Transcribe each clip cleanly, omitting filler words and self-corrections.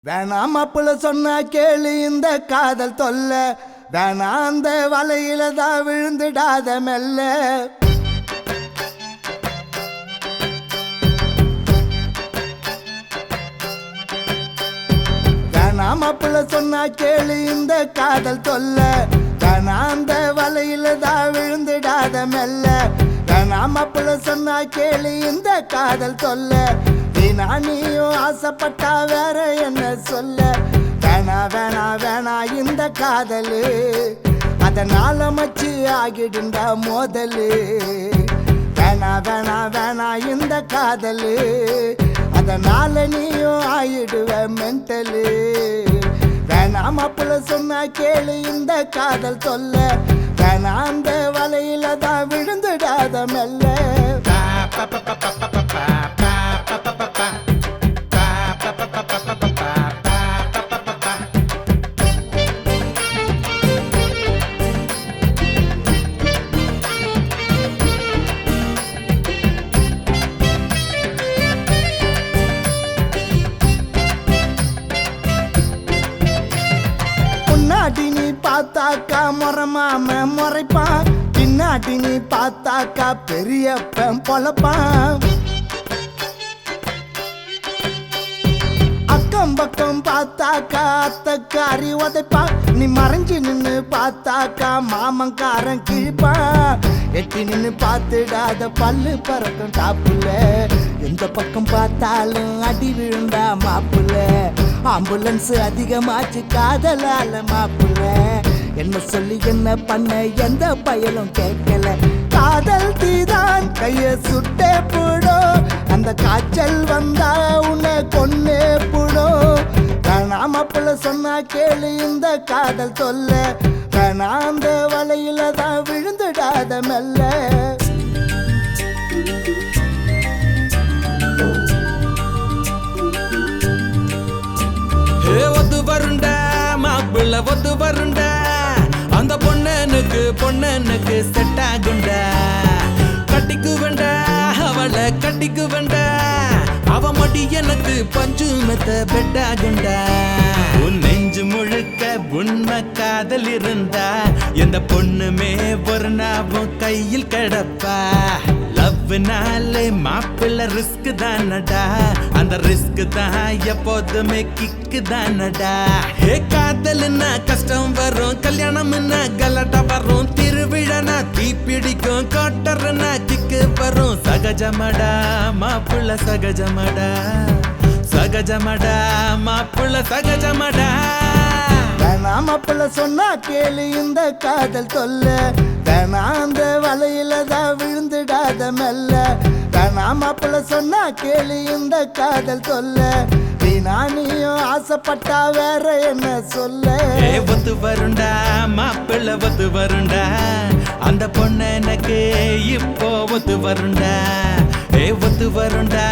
வேணாம் மாப்பிள்ள சொன்னா கேளு இந்த காதல் தொல்ல வேணாம் அந்த வலையில தான் விழுந்துடாத மெல்ல வேணாம் மாப்பிள்ள சொன்னா கேளு இந்த காதல் தொல்ல வேணாம் அந்த வலையில தான் விழுந்துடாத மெல்ல வேணாம் மாப்பிள்ள சொன்னா கேளு இந்த காதல் தொல்ல நீயும் ஆசைப்பட்டா வேற என்ன சொல்ல வேணா வேணா வேணா இந்த காதலு அதனால மச்சு ஆகிடுண்டா மோதலு வேணா வேணா வேணா இந்த காதலு அதனால நீயும் ஆயிடுவ மென்டலு வேணா மாப்பிள்ள சொன்னா கேளு இந்த காதல் தொல்ல வேணா அந்த வலையில தான் விழுந்துடாத மெல்ல நீ பார்த்தாக்கா முறமாம முறைப்பான் பின்னாடி நீ பார்த்தாக்கா பெரியப்பன் பொழப்பான் அக்கம் பக்கம் பார்த்தாக்கா அத்தக்காரி உதைப்பான் நீ மறைஞ்சு நின்னு பார்த்தாக்கா மாமங்காரன் கிழிப்பான் எட்டி நின்னு பார்த்துடாத பல்லு பறக்கும் டாப்புல எந்த பக்கம் பார்த்தாலும் அடி விழுந்தா மாப்புல ஆம்புலன்ஸ் அதிகமாச்சு காதலால மாப்புல என்ன சொல்லி என்ன பண்ண எந்த பயலும் கேட்கல காதல் தீதான் கைய சுட்டே போடும் அந்த காய்ச்சல் வந்தா உன்னை கொன்னே போடும் வேணா மாப்பிள்ள சொன்னா கேளு இந்த காதல் தொல்ல வேணா அந்த வலையில தான் விழுந்துடாத மெல்ல ஒத்து வருண்டா மாப்பிள்ள ஒத்து வருண்டா அந்த பொண்ணனுக்கு செட் ஆகுண்டா கட்டிக்கு வேண்டா அவளை கட்டிக்கு வேண்டா அவ மடி எனக்கு பஞ்சு மெத்த பெட் ஆகுண்டா உன் நெஞ்சு முழுக்க உண்மை காதல் இருந்தா எந்த பொண்ணுமே ஒரு நாவும் கையில் கிடப்பா லவ்னாலே மாப்பிள்ள ரிஸ்க் தானடா அந்த ரிஸ்க் தான் எப்போதுமே கிக்கு தானடா ஹே காதல்னா கஷ்டம் வரும் கல்யாணம்னா கலட்டா வரும் திருவிழானா தீப்பிடிக்கும் கோட்டர்னா கிக்கு வரும் சகஜமடா மாப்பிள்ள சகஜமடா சகஜமடா மாப்பிள்ள சகஜமடா வேணா மாப்பிள்ள சொன்னா கேளு இந்த காதல் தொல்ல வேணா அந்த வலையில தான் விழுந்துடாத மெல்ல வேணா மாப்பிள்ள சொன்னா கேளு இந்த காதல் தொல்ல நீயும் ஆசைப்பட்டா வேற என்ன சொல்ல ஒத்து வருண்டா மாப்பிள்ள ஒத்து வருண்டா அந்த பொண்ணு எனக்கு இப்போ ஒத்து வருண்டா ஒத்து வருண்டா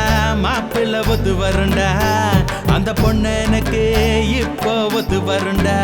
மாப்பிள்ள ஒத்து வருண்டா அந்த பொண்ணு எனக்கு இப்போ ஒத்து வருண்டா